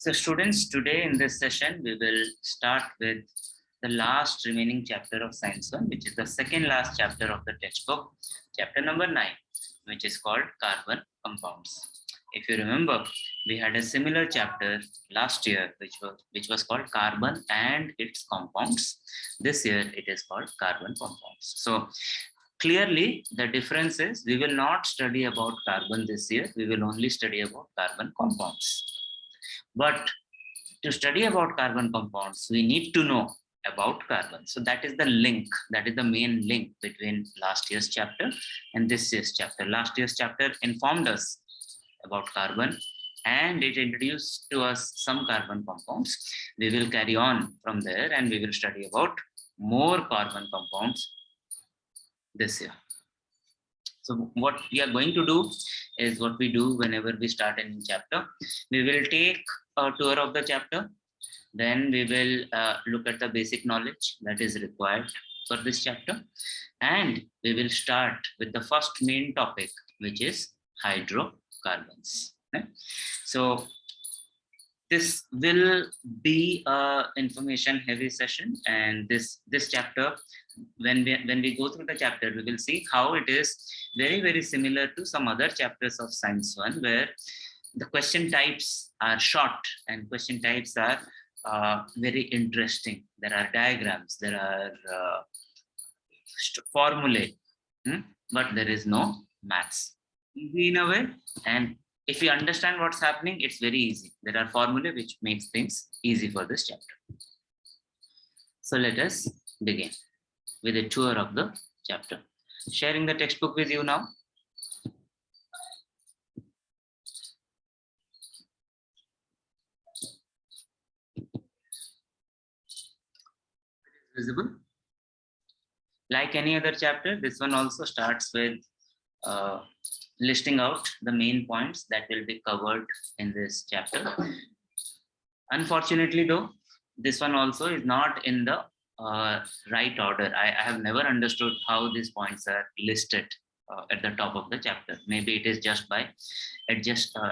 So students, today in this session, we will start with the last remaining chapter of Science 1, which is the second last chapter of the textbook, chapter number 9, which is called Carbon Compounds. If you remember, we had a similar chapter last year, which was called Carbon and its Compounds. This year, it is called Carbon Compounds. So clearly, the difference is we will not study about carbon this year. We will only study about carbon compounds. But to study about carbon compounds, we need to know about carbon. So that is the link, that is the main link between last year's chapter and this year's chapter. Last year's chapter informed us about carbon and it introduced to us some carbon compounds. We will carry on from there and we will study about more carbon compounds this year. So what we are going to do is what we do whenever we start a new chapter. We will take a tour of the chapter. Then we will look at the basic knowledge that is required for this chapter. And we will start with the first main topic, which is hydrocarbons. Okay? So this will be a information heavy session, and this chapter, when we go through the chapter, we will see how it is very similar to some other chapters of Science 1, where the question types are short and question types are very interesting. There are diagrams, there are formulae, but there is no maths. Easy in a way, and if you understand what's happening, it's very easy. There are formulae which makes things easy for this chapter. So let us begin with a tour of the chapter. Sharing the textbook with you now. Visible? Like any other chapter, this one also starts with listing out the main points that will be covered in this chapter. Unfortunately, though, this one also is not in the right order. I have never understood how these points are listed at the top of the chapter. Maybe it is just by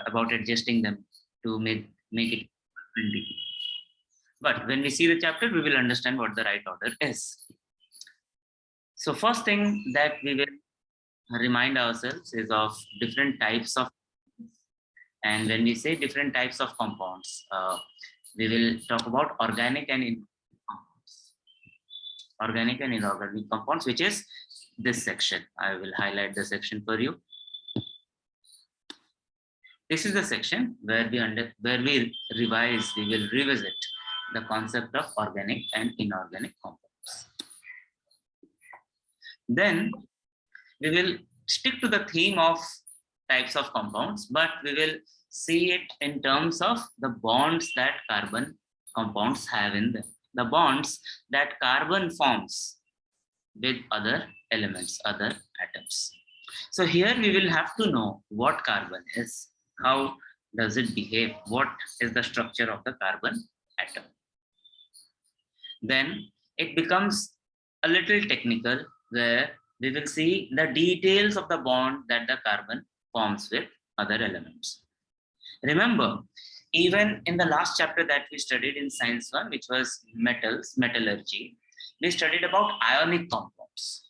about adjusting them to make it handy. But when we see the chapter, we will understand what the right order is. So first thing that we will remind ourselves is of different types of, and when we say different types of compounds, we will talk about organic and inorganic compounds, which is this section. I will highlight the section for you. This is the section where we will revisit the concept of organic and inorganic compounds. Then we will stick to the theme of types of compounds, but we will see it in terms of the bonds that carbon compounds have in them, the bonds that carbon forms with other elements, other atoms. So here we will have to know what carbon is, how does it behave, what is the structure of the carbon atom. Then it becomes a little technical, where we will see the details of the bond that the carbon forms with other elements. Remember, even in the last chapter that we studied in Science 1, which was metals, metallurgy, we studied about ionic compounds.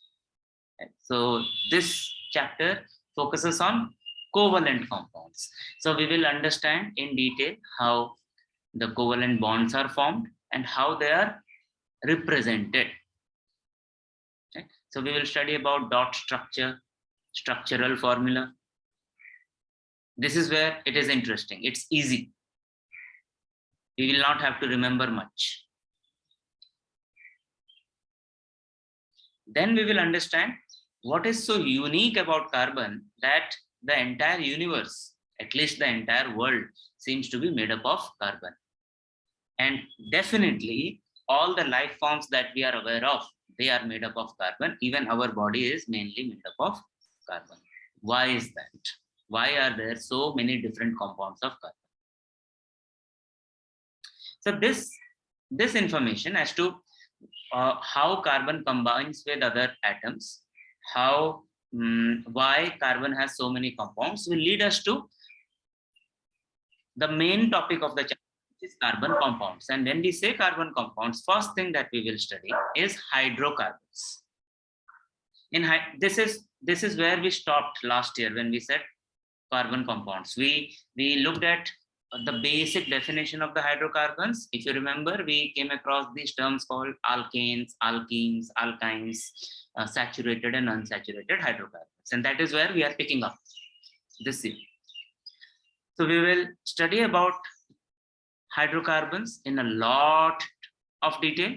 So this chapter focuses on covalent compounds. So we will understand in detail how the covalent bonds are formed and how they are represented. Okay. So we will study about dot structure, structural formula. This is where it is interesting. It's easy. We will not have to remember much. Then we will understand what is so unique about carbon that the entire universe, at least the entire world, seems to be made up of carbon. And definitely all the life forms that we are aware of, they are made up of carbon. Even our body is mainly made up of carbon. Why is that? Why are there so many different compounds of carbon? So this information as to how carbon combines with other atoms, why carbon has so many compounds, will lead us to the main topic of the chapter, is carbon compounds. And when we say carbon compounds, first thing that we will study is hydrocarbons. This is where we stopped last year when we said carbon compounds. We looked at the basic definition of the hydrocarbons. If you remember, we came across these terms called alkanes, alkenes, alkynes, saturated and unsaturated hydrocarbons. And that is where we are picking up this year. So we will study about hydrocarbons in a lot of detail.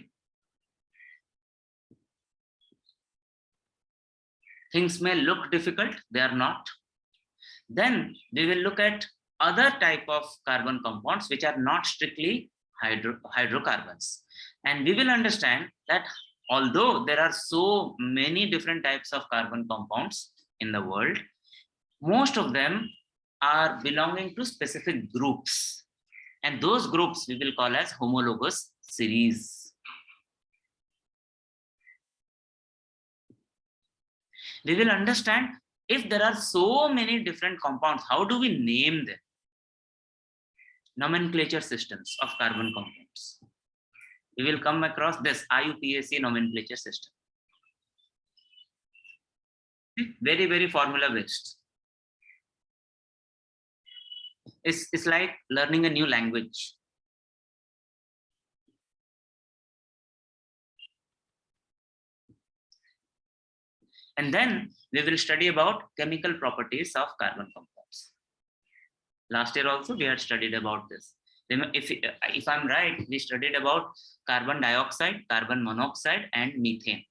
Things may look difficult, they are not. Then we will look at other type of carbon compounds which are not strictly hydrocarbons. And we will understand that although there are so many different types of carbon compounds in the world, most of them are belonging to specific groups. And those groups we will call as homologous series. We will understand if there are so many different compounds, how do we name them? Nomenclature systems of carbon compounds. We will come across this IUPAC nomenclature system. Very, very formula based. It's like learning a new language. And then we will study about chemical properties of carbon compounds. Last year also we had studied about this. If I'm right, we studied about carbon dioxide, carbon monoxide, and methane,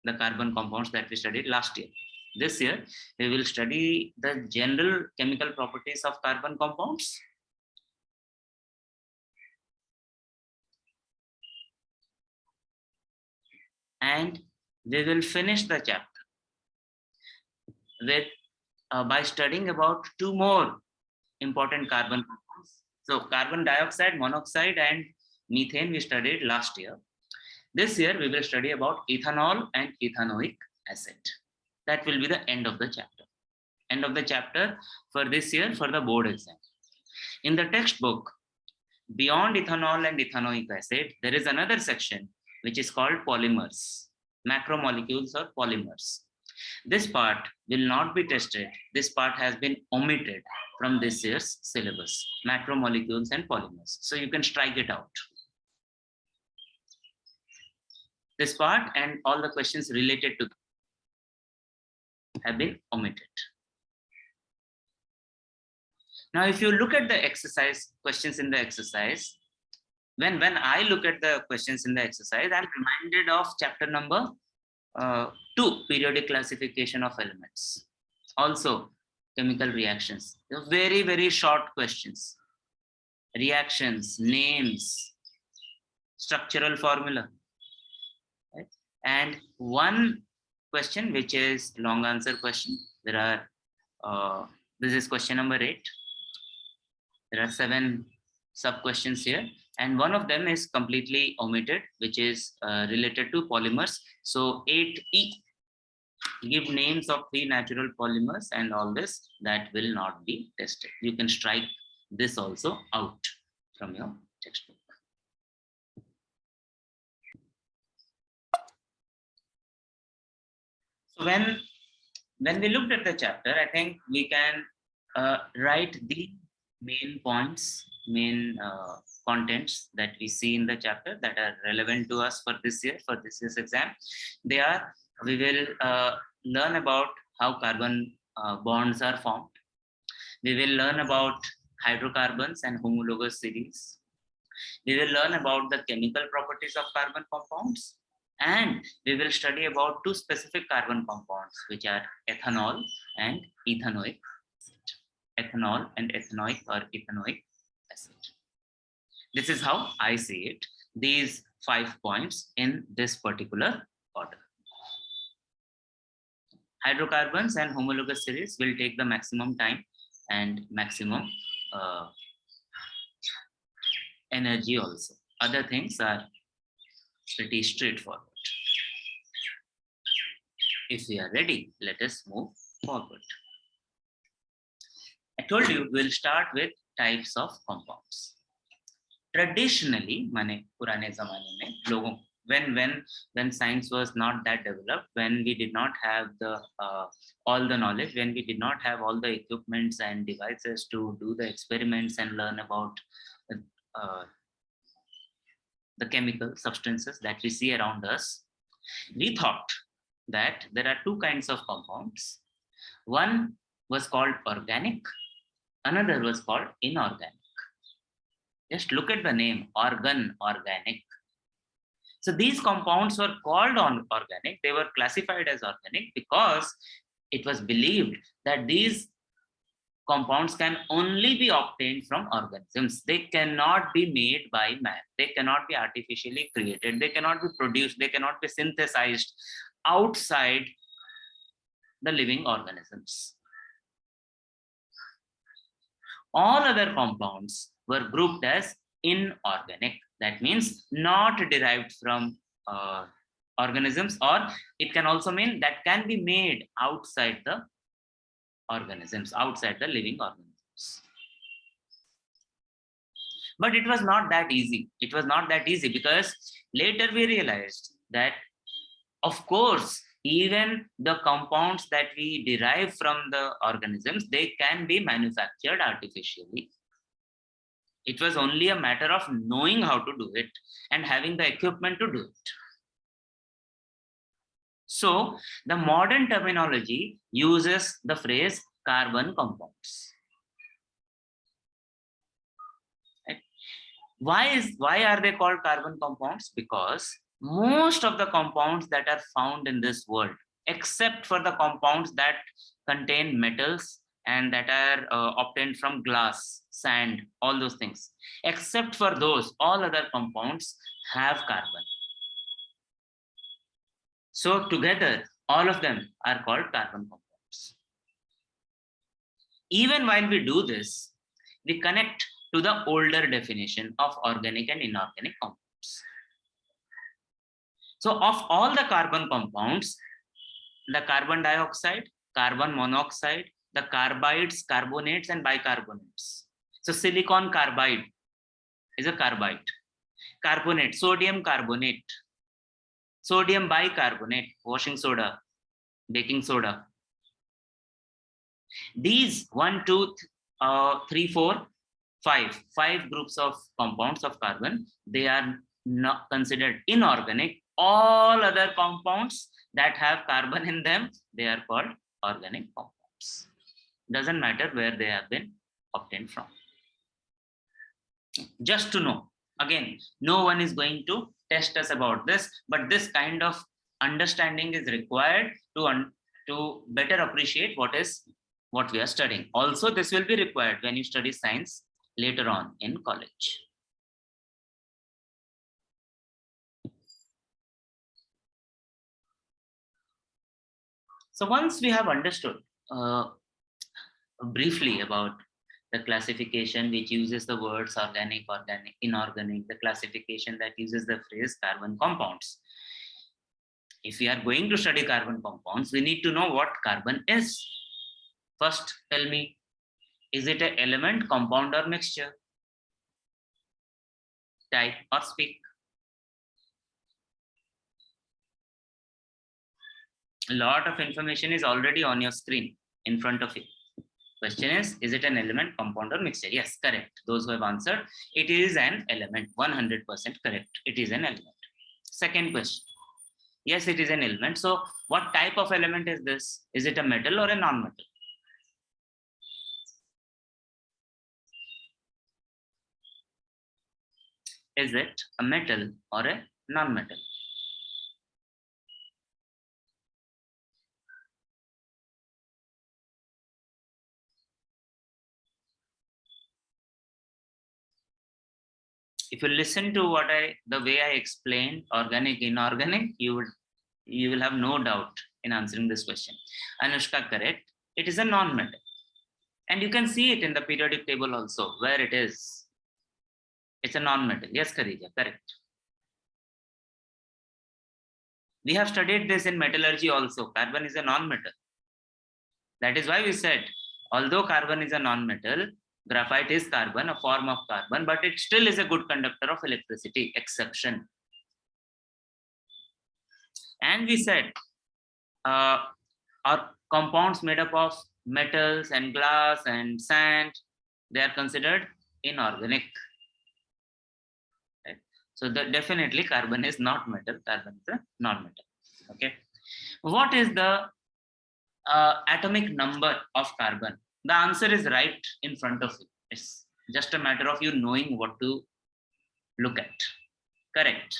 the carbon compounds that we studied last year. This year, we will study the general chemical properties of carbon compounds. And we will finish the chapter with by studying about two more important carbon compounds. So carbon dioxide, monoxide, and methane we studied last year. This year, we will study about ethanol and ethanoic acid. That will be the end of the chapter. End of the chapter for this year for the board exam. In the textbook, beyond ethanol and ethanoic acid, there is another section which is called polymers, macromolecules or polymers. This part will not be tested. This part has been omitted from this year's syllabus, macromolecules and polymers. So you can strike it out. This part and all the questions related to have been omitted. Now, if you look at the exercise, questions in the exercise, when I look at the questions in the exercise, I'm reminded of chapter number 2, periodic classification of elements. Also, chemical reactions. They're very, very short questions. Reactions, names, structural formula. Right? And one question which is long answer question. There are, this is question number 8. There are 7 sub questions here. And one of them is completely omitted, which is related to polymers. So 8E, give names of 3 natural polymers and all this, that will not be tested. You can strike this also out from your textbook. So when we looked at the chapter, I think we can write the main points, main contents that we see in the chapter that are relevant to us for this year's exam. They are, we will learn about how carbon bonds are formed. We will learn about hydrocarbons and homologous series. We will learn about the chemical properties of carbon compounds. And we will study about 2 specific carbon compounds, which are ethanol and ethanoic acid. Ethanol and ethanoic or ethanoic acid. This is how I see it. These 5 points in this particular order. Hydrocarbons and homologous series will take the maximum time and maximum energy also. Other things are pretty straightforward. If we are ready, let us move forward. I told you we'll start with types of compounds. Traditionally, माने पुराने ज़माने में लोगों when science was not that developed, when we did not have the all the knowledge, when we did not have all the equipments and devices to do the experiments and learn about uh, the chemical substances that we see around us, we thought that there are two kinds of compounds. One was called organic, another was called inorganic. Just look at the name, organic. So these compounds were called organic. They were classified as organic because it was believed that these compounds can only be obtained from organisms. They cannot be made by man. They cannot be artificially created. They cannot be produced. They cannot be synthesized outside the living organisms. All other compounds were grouped as inorganic. That means not derived from organisms, or it can also mean that can be made outside the organisms, outside the living organisms. But it was not that easy. It was not that easy because later we realized that, of course, even the compounds that we derive from the organisms, they can be manufactured artificially. It was only a matter of knowing how to do it and having the equipment to do it. So the modern terminology uses the phrase carbon compounds. Right? Why are they called carbon compounds? Because most of the compounds that are found in this world, except for the compounds that contain metals and that are obtained from glass, sand, all those things, except for those, all other compounds have carbon. So together, all of them are called carbon compounds. Even while we do this, we connect to the older definition of organic and inorganic compounds. So of all the carbon compounds, the carbon dioxide, carbon monoxide, the carbides, carbonates, and bicarbonates. So silicon carbide is a carbide. Carbonate, sodium carbonate, sodium bicarbonate, washing soda, baking soda. These 1, 2, 3, 4, 5 groups of compounds of carbon, they are not considered inorganic. All other compounds that have carbon in them, they are called organic compounds. Doesn't matter where they have been obtained from. Just to know, again, no one is going to test us about this, but this kind of understanding is required to better appreciate what we are studying. Also, this will be required when you study science later on in college. So once we have understood briefly about the classification which uses the words organic, inorganic, the classification that uses the phrase carbon compounds. If we are going to study carbon compounds, we need to know what carbon is. First, tell me, is it an element, compound, or mixture? Type or speak. A lot of information is already on your screen in front of you. Question is it an element, compound, or mixture? Yes, correct. Those who have answered, it is an element, 100% correct. It is an element. Second question. Yes, it is an element. So what type of element is this? Is it a metal or a non-metal? Is it a metal or a non-metal? If you listen to the way I explained organic, inorganic, you will have no doubt in answering this question. Anushka, correct. It is a non-metal. And you can see it in the periodic table also, where it is. It's a non-metal. Yes, Kharija, correct. We have studied this in metallurgy also. Carbon is a non-metal. That is why we said, although carbon is a non-metal, Graphite is carbon, a form of carbon, but it still is a good conductor of electricity, exception. And we said our compounds made up of metals and glass and sand, they are considered inorganic. Right? So definitely carbon is not metal, carbon is a non-metal. Okay. What is the atomic number of carbon? The answer is right in front of you. It's just a matter of you knowing what to look at. Correct.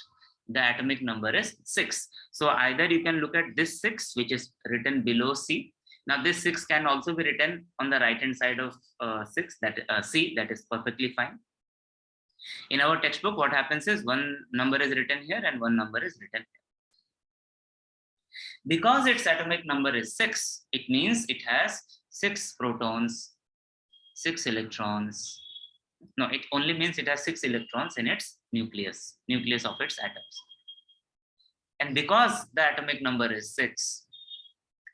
The atomic number is 6. So either you can look at this 6, which is written below C. Now this 6 can also be written on the right hand side of 6, that C, that is perfectly fine. In our textbook, what happens is one number is written here and one number is written here. Because its atomic number is 6, it means it has 6 protons, 6 electrons. No, it only means it has 6 electrons in its nucleus of its atoms. And because the atomic number is 6,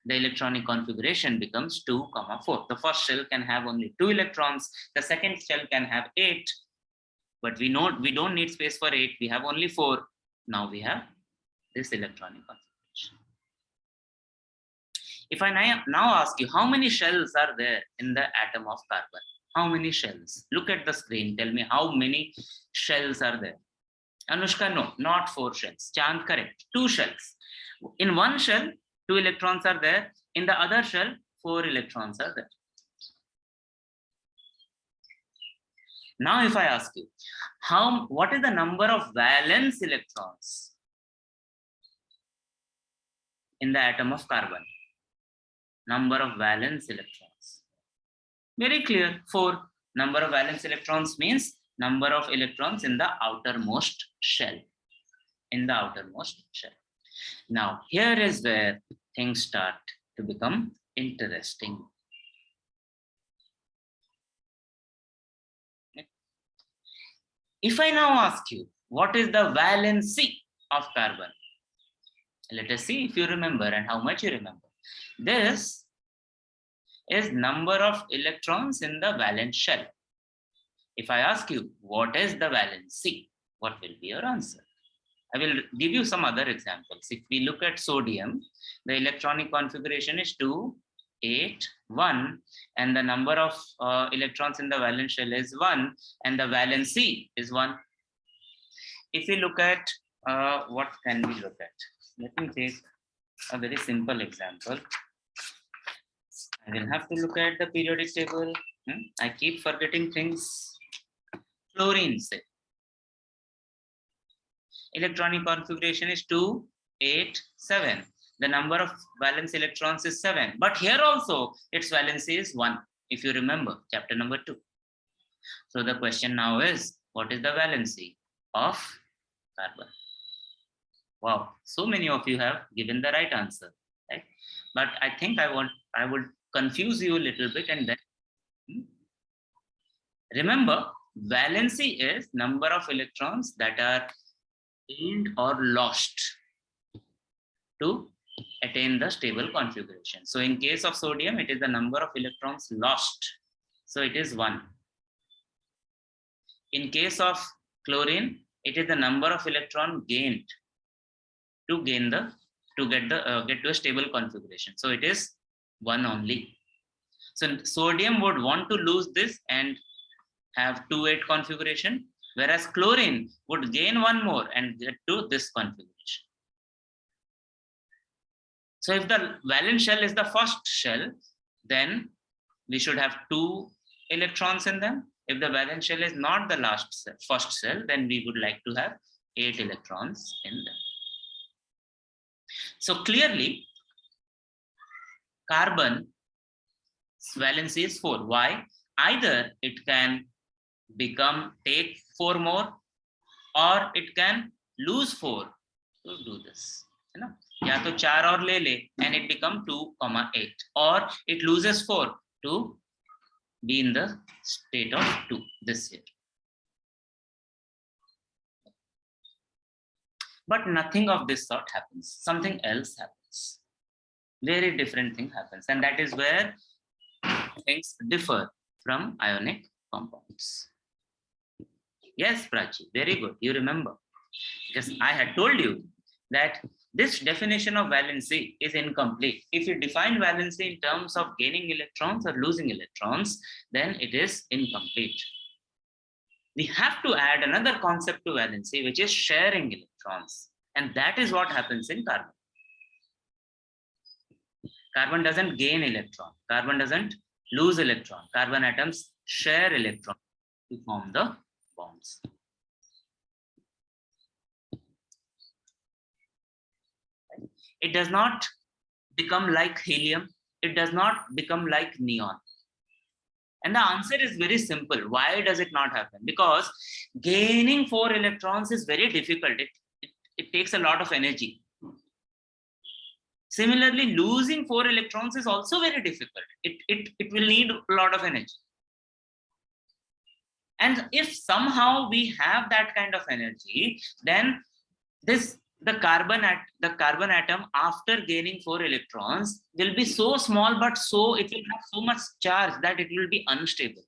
the electronic configuration becomes 2, 4. The first shell can have only 2 electrons. The second shell can have 8. But we know we don't need space for 8. We have only 4. Now we have this electronic configuration. If I now ask you, how many shells are there in the atom of carbon? How many shells? Look at the screen. Tell me how many shells are there. Anushka, no, not 4 shells. Chand, correct. 2 shells. In one shell, 2 electrons are there. In the other shell, 4 electrons are there. Now, if I ask you, what is the number of valence electrons in the atom of carbon? Number of valence electrons. Very clear, 4. Number of valence electrons means number of electrons in the outermost shell. In the outermost shell. Now, here is where things start to become interesting. If I now ask you, what is the valency of carbon? Let us see if you remember and how much you remember. This is number of electrons in the valence shell. If I ask you, what is the valency? What will be your answer? I will give you some other examples. If we look at sodium, the electronic configuration is 2, 8, 1, and the number of electrons in the valence shell is 1, and the valency is 1. If we look at, what can we look at? Let me take a very simple example. I will have to look at the periodic table. I keep forgetting things. Fluorine, say. Electronic configuration is 2, 8, 7. The number of valence electrons is 7. But here also, its valency is 1, if you remember, chapter number 2. So the question now is, what is the valency of carbon? Wow, so many of you have given the right answer, right? But I think I would confuse you a little bit and then remember, valency is number of electrons that are gained or lost to attain the stable configuration. So in case of sodium, it is the number of electrons lost. So it is 1. In case of chlorine, it is the number of electron gained to get to a stable configuration. So it is 1 only. So sodium would want to lose this and have 2-8 configuration, whereas chlorine would gain 1 more and get to this configuration. So if the valence shell is the first shell, then we should have 2 electrons in them. If the valence shell is not the first shell, then we would like to have 8 electrons in them. So clearly, carbon valency is 4. Why? Either it can take 4 more, or it can lose 4 to do this. You know? या तो 4 और ले ले and it become 2, 8, or it loses 4 to be in the state of 2 this here. But nothing of this sort happens. Something else happens. Very different thing happens, and that is where things differ from ionic compounds. Yes, Prachi, very good. You remember. Because I had told you that this definition of valency is incomplete. If you define valency in terms of gaining electrons or losing electrons, then it is incomplete. We have to add another concept to valency, which is sharing electrons. And that is what happens in carbon. Carbon doesn't gain electron. Carbon doesn't lose electron. Carbon atoms share electrons to form the bonds. It does not become like helium. It does not become like neon. And the answer is very simple. Why does it not happen? Because gaining 4 electrons is very difficult. It takes a lot of energy. Similarly, losing 4 electrons is also very difficult. It will need a lot of energy. And if somehow we have that kind of energy, then the carbon atom, after gaining 4 electrons, will be so small, but it will have so much charge that it will be unstable.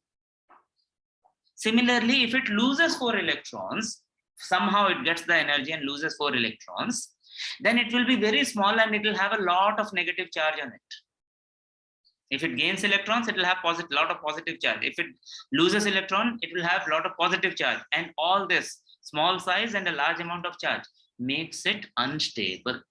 Similarly, if it loses 4 electrons, somehow it gets the energy and loses 4 electrons, then it will be very small and it will have a lot of negative charge on it. If it gains electrons, it will have a lot of positive charge. If it loses electron, it will have a lot of positive charge. And all this small size and a large amount of charge makes it unstable.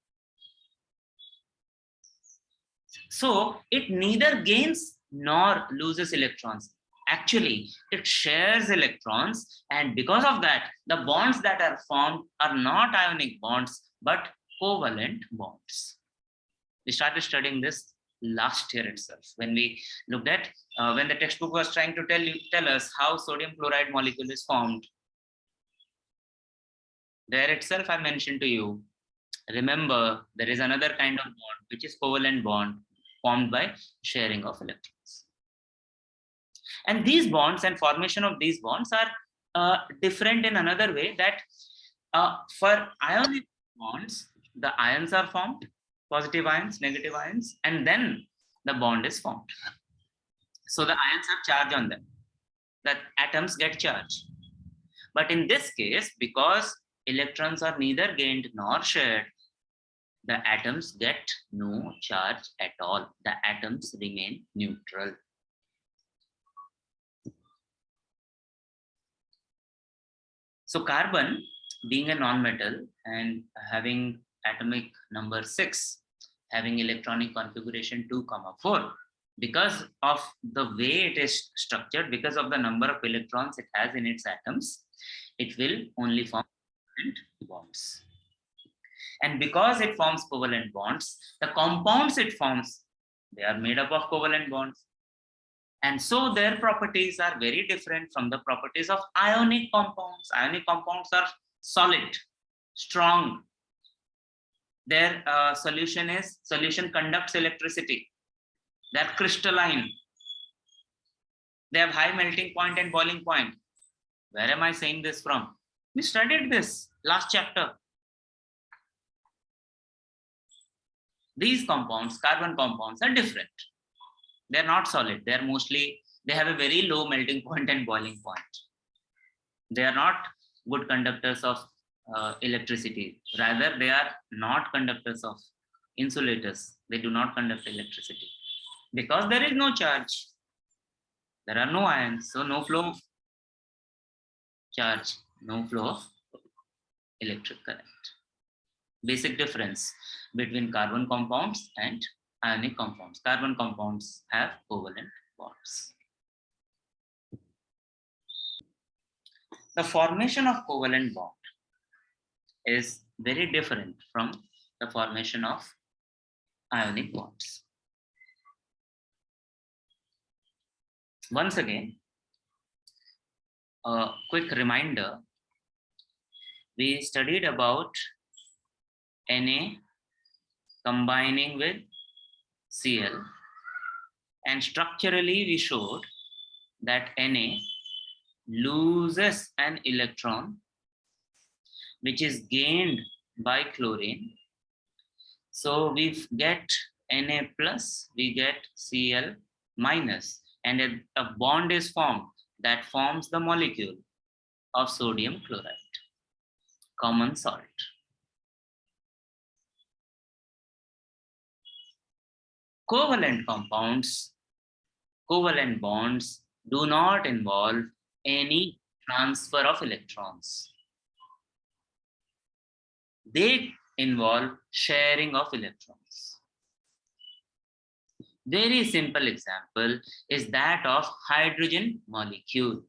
So it neither gains nor loses electrons. Actually, it shares electrons, and because of that, the bonds that are formed are not ionic bonds, but covalent bonds. We started studying this last year itself when we looked at when the textbook was trying to tell us how sodium chloride molecule is formed. There itself I mentioned to you, remember, there is another kind of bond which is covalent bond formed by sharing of electrons. And these bonds and formation of these bonds are different in another way, that for ionic bonds, the ions are formed, positive ions, negative ions, and then the bond is formed. So the ions have charge on them. The atoms get charge. But in this case, because electrons are neither gained nor shared, the atoms get no charge at all. The atoms remain neutral. So carbon, being a non-metal and having atomic number 6, having electronic configuration 2, 4, because of the way it is structured, because of the number of electrons it has in its atoms, it will only form covalent bonds. And because it forms covalent bonds, the compounds it forms, they are made up of covalent bonds. And so their properties are very different from the properties of ionic compounds. Ionic compounds are solid, strong. Their solution conducts electricity. They are crystalline. They have high melting point and boiling point. Where am I saying this from? We studied this last chapter. These compounds, carbon compounds, are different. They're not solid. They have a very low melting point and boiling point. They are not good conductors of electricity. Rather, they are not conductors of insulators. They do not conduct electricity because there is no charge. There are no ions, so no flow of charge, no flow of electric current. Basic difference between carbon compounds and ionic compounds. Carbon compounds have covalent bonds. The formation of covalent bond is very different from the formation of ionic bonds. Once again, a quick reminder, we studied about Na combining with Cl, and structurally we showed that Na loses an electron which is gained by chlorine. So we get Na plus, we get Cl minus, and a bond is formed that forms the molecule of sodium chloride, common salt. Covalent compounds, covalent bonds do not involve any transfer of electrons. They involve sharing of electrons. Very simple example is that of hydrogen molecule.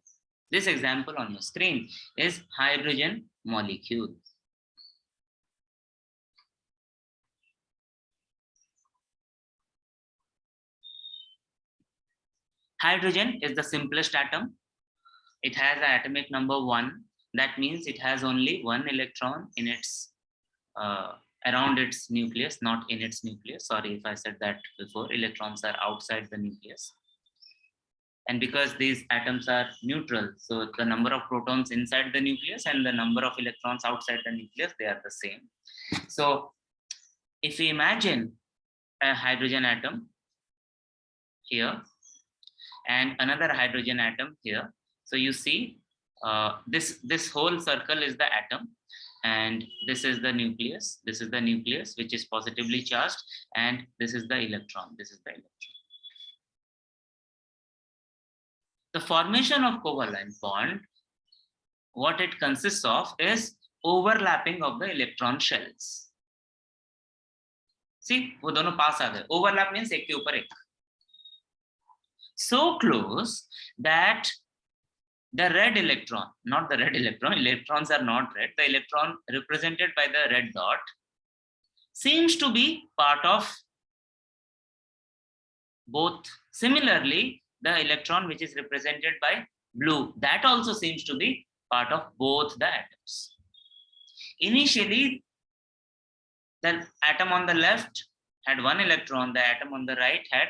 This example on your screen is hydrogen molecule. Hydrogen is the simplest atom. It has an atomic number 1. That means it has only one electron in its around its nucleus, not in its nucleus. Sorry if I said that before. Electrons are outside the nucleus. And because these atoms are neutral, so the number of protons inside the nucleus and the number of electrons outside the nucleus, they are the same. So if we imagine a hydrogen atom here and another hydrogen atom here, so you see this whole circle is the atom, and this is the nucleus. This is the nucleus which is positively charged, and this is the electron. This is the electron. The formation of covalent bond, what it consists of is overlapping of the electron shells. See, वो दोनों पास आ गए. Overlap means एक के ऊपर एक. So close that the red electron, not the red electron, electrons are not red. The electron represented by the red dot seems to be part of both. Similarly, the electron which is represented by blue, that also seems to be part of both the atoms. Initially, the atom on the left had one electron, the atom on the right had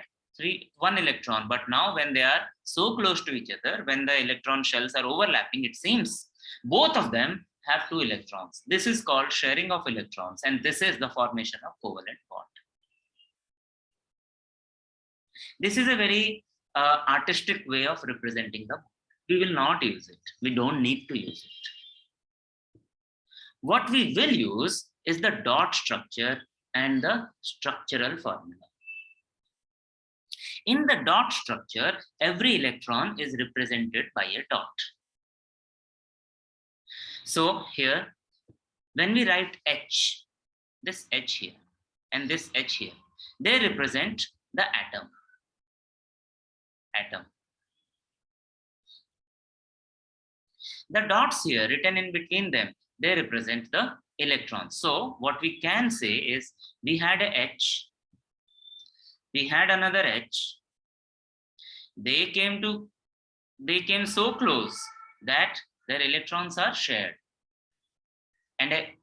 one electron, but now when they are so close to each other, when the electron shells are overlapping, it seems both of them have 2 electrons. This is called sharing of electrons, and this is the formation of covalent bond. This is a very artistic way of representing the bond. We will not use it. We don't need to use it. What we will use is the dot structure and the structural formula. In the dot structure, every electron is represented by a dot. So here, when we write H, this H here and this H here, they represent the atom. The dots here written in between them, they represent the electrons. So what we can say is we had a H, we had another H. They came so close that their electrons are shared, and a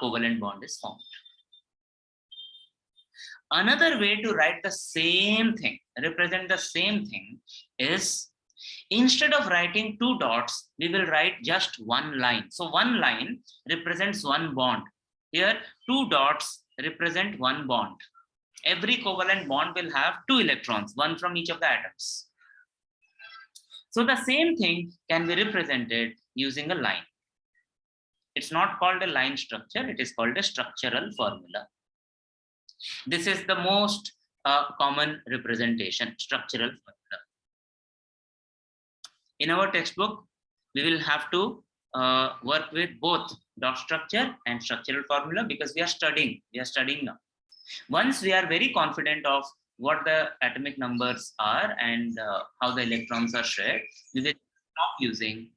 covalent bond is formed. Another way to write the same thing, represent the same thing, is instead of writing 2 dots, we will write just one line. So one line represents one bond. Here, 2 dots represent one bond. Every covalent bond will have 2 electrons, one from each of the atoms. So the same thing can be represented using a line. It's not called a line structure, it is called a structural formula. This is the most common representation, structural formula. In our textbook, we will have to work with both dot structure and structural formula because we are studying now. Once we are very confident of what the atomic numbers are and how the electrons are shared, we will stop using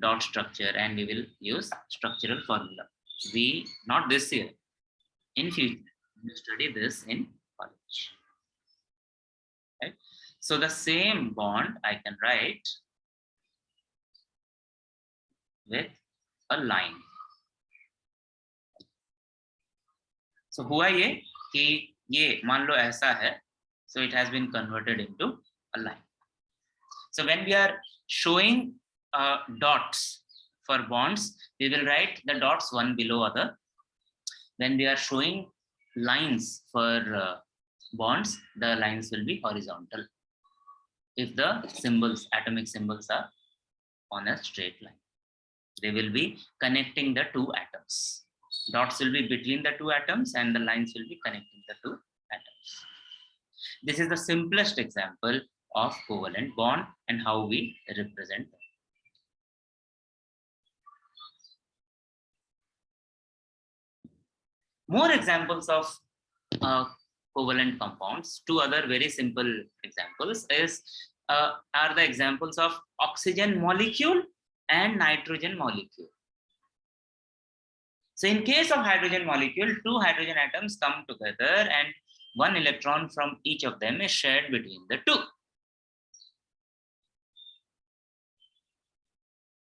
dot structure and we will use structural formula. Not this year, in future, we will study this in college. Right? So the same bond I can write with a line. So हुआ ये कि ये मान लो ऐसा है, so it has been converted into a line. So when we are showing dots for bonds, we will write the dots one below other. When we are showing lines for bonds, the lines will be horizontal. if the symbols, atomic symbols are on a straight line. They will be connecting the two atoms. Dots will be between the two atoms and the lines will be connecting the two atoms. This is the simplest example of covalent bond and how we represent them. More examples of covalent compounds. Two other very simple examples are the examples of oxygen molecule and nitrogen molecule. So in case of hydrogen molecule, two hydrogen atoms come together and one electron from each of them is shared between the two.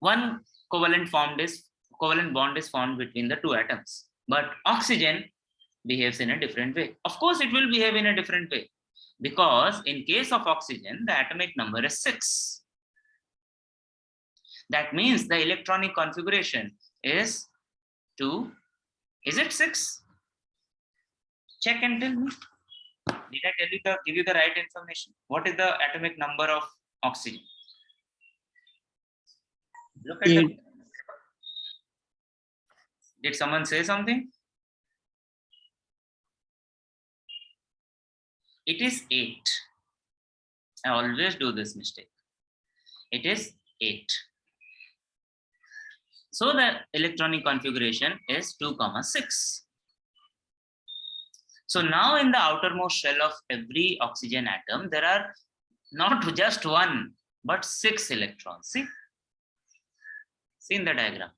One covalent bond is formed between the two atoms. But oxygen behaves in a different way. Of course, it will behave in a different way because in case of oxygen, the atomic number is 6. That means the electronic configuration is 2. Is it 6? Check and tell me. Did I give you the right information? What is the atomic number of oxygen? Look at the... Did someone say something? It is 8. I always do this mistake. It is 8. So the electronic configuration is 2, 6. So now in the outermost shell of every oxygen atom, there are not just 1, but 6 electrons. See in the diagram.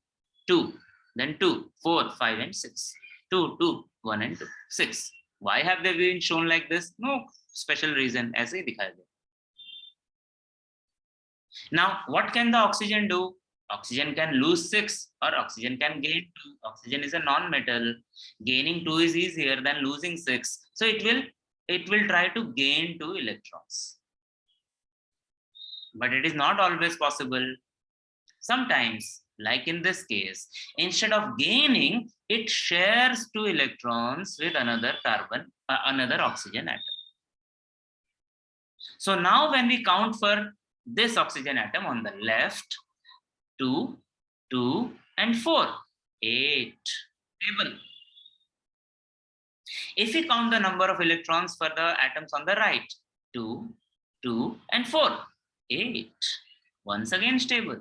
2, then 2, 4, 5, and 6. 2, 2, 1, and 2, 6. Why have they been shown like this? No special reason. ऐसे ही दिखाया गया. Now, what can the oxygen do? Oxygen can lose 6 or oxygen can gain 2. Oxygen is a non-metal. Gaining 2 is easier than losing 6. So it will try to gain 2 electrons. But it is not always possible. Sometimes, like in this case, instead of gaining, it shares 2 electrons with another oxygen atom. So now when we count for this oxygen atom on the left, 2, 2, and 4, 8. Stable. If we count the number of electrons for the atoms on the right, 2, 2, and 4, 8. Once again stable.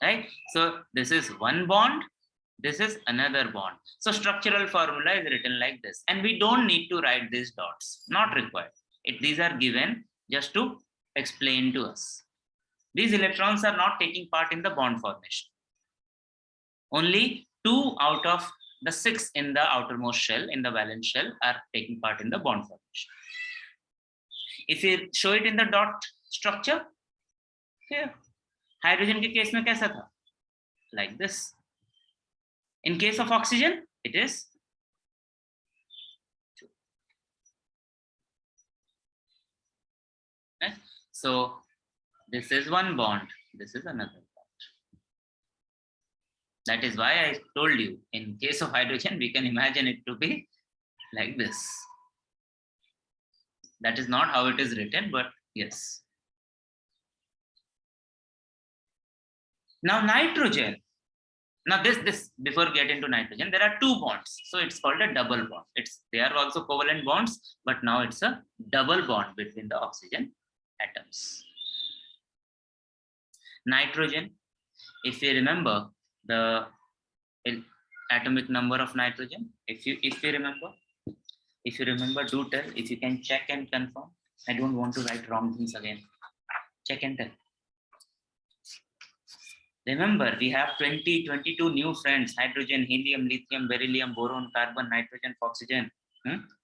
Right? So this is one bond, this is another bond. So structural formula is written like this. And we don't need to write these dots, not required. These are given just to explain to us. These electrons are not taking part in the bond formation. Only 2 out of the 6 in the outermost shell, in the valence shell, are taking part in the bond formation. If you show it in the dot structure, here, hydrogen के case में कैसा था? Like this. In case of oxygen, it is 2. Right? So this is one bond, this is another bond. That is why I told you, in case of hydrogen, we can imagine it to be like this. That is not how it is written, but yes. Now nitrogen. Now this before get into nitrogen, there are 2 bonds. So it's called a double bond. They are also covalent bonds, but now it's a double bond between the oxygen atoms. Nitrogen, if you remember the atomic number of nitrogen, if you remember, do tell. If you can check and confirm. I don't want to write wrong things again. Check and tell. Remember, we have 22 new friends: hydrogen, helium, lithium, beryllium, boron, carbon, nitrogen, oxygen,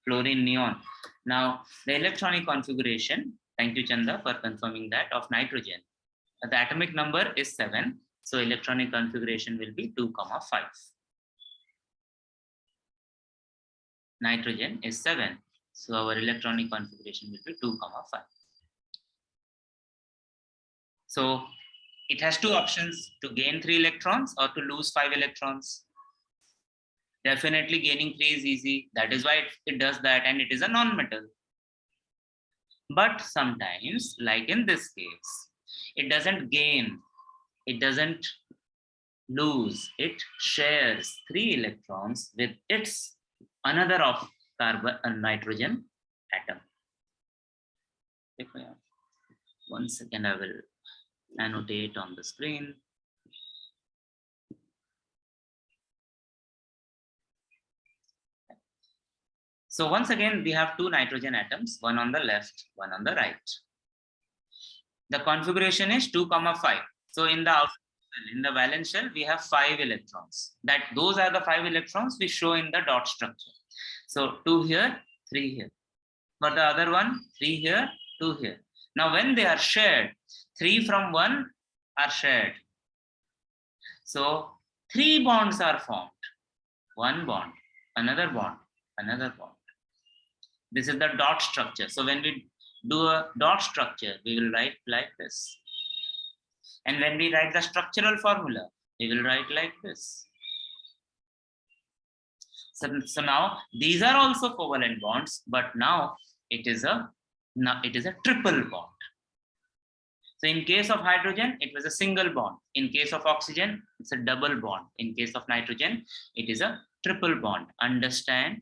fluorine, neon. Now, the electronic configuration, thank you, Chanda, for confirming that, of nitrogen. The atomic number is 7. So electronic configuration will be 2, 5. Nitrogen is 7. So our electronic configuration will be 2, 5. So it has 2 options: to gain 3 electrons or to lose 5 electrons. Definitely gaining 3 is easy. That is why it does that, and it is a non-metal. But sometimes, like in this case, it doesn't gain, it doesn't lose, it shares 3 electrons with its another of carbon nitrogen atom. One second, I will annotate on the screen. So once again, we have 2 nitrogen atoms, one on the left, one on the right. The configuration is 2, 5. So in the valence shell, we have 5 electrons. Those are the 5 electrons we show in the dot structure. So 2 here, 3 here. For the other one, 3 here, 2 here. Now when they are shared, 3 from 1 are shared. So 3 bonds are formed. 1 bond, another bond, another bond. This is the dot structure. So when we do a dot structure, we will write like this. And when we write the structural formula, we will write like this. So now these are also covalent bonds, but now it is a triple bond. So in case of hydrogen, it was a single bond. In case of oxygen, it's a double bond. In case of nitrogen, it is a triple bond. Understand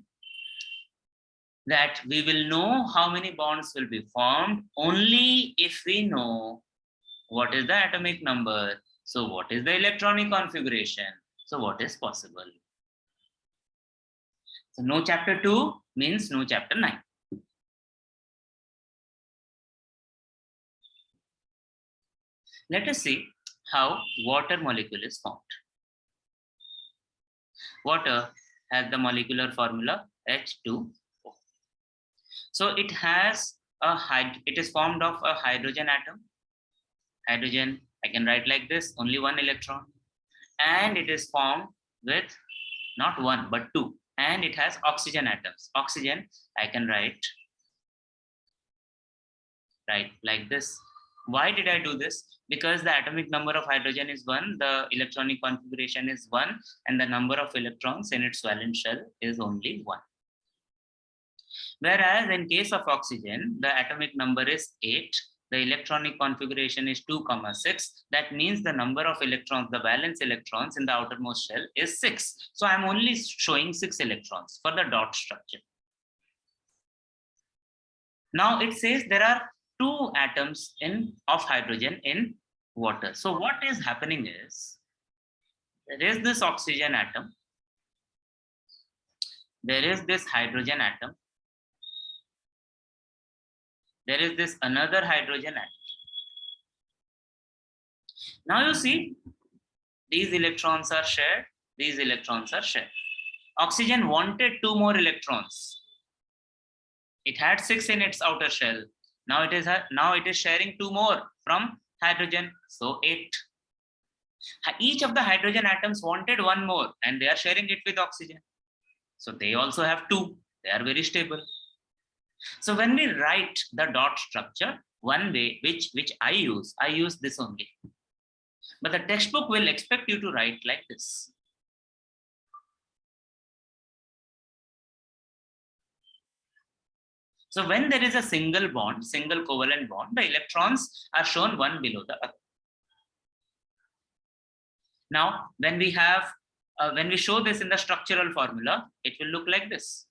that we will know how many bonds will be formed only if we know what is the atomic number. So what is the electronic configuration? So what is possible? So no chapter 2 means no chapter 9. Let us see how water molecule is formed. Water has the molecular formula H2O. So it is formed of a hydrogen atom. Hydrogen, I can write like this, only 1 electron. And it is formed with not 1, but 2. And it has oxygen atoms. Oxygen, I can write like this. Why did I do this? Because the atomic number of hydrogen is 1, the electronic configuration is 1, and the number of electrons in its valence shell is only 1. Whereas in case of oxygen, the atomic number is 8, the electronic configuration is 2, 6. That means the number of electrons, the valence electrons in the outermost shell is 6. So I'm only showing 6 electrons for the dot structure. Now it says there are 2 atoms of hydrogen in water. So what is happening is, there is this oxygen atom, there is this hydrogen atom, there is this another hydrogen atom. Now you see, these electrons are shared, these electrons are shared. Oxygen wanted 2 more electrons. It had 6 in its outer shell. Now it is sharing 2 more from hydrogen, so 8. Each of the hydrogen atoms wanted 1 more, and they are sharing it with oxygen. So they also have 2. They are very stable. So when we write the dot structure, one way which I use this only. But the textbook will expect you to write like this. So when there is a single bond, single covalent bond, the electrons are shown one below the other. Now, when we show this in the structural formula, it will look like this.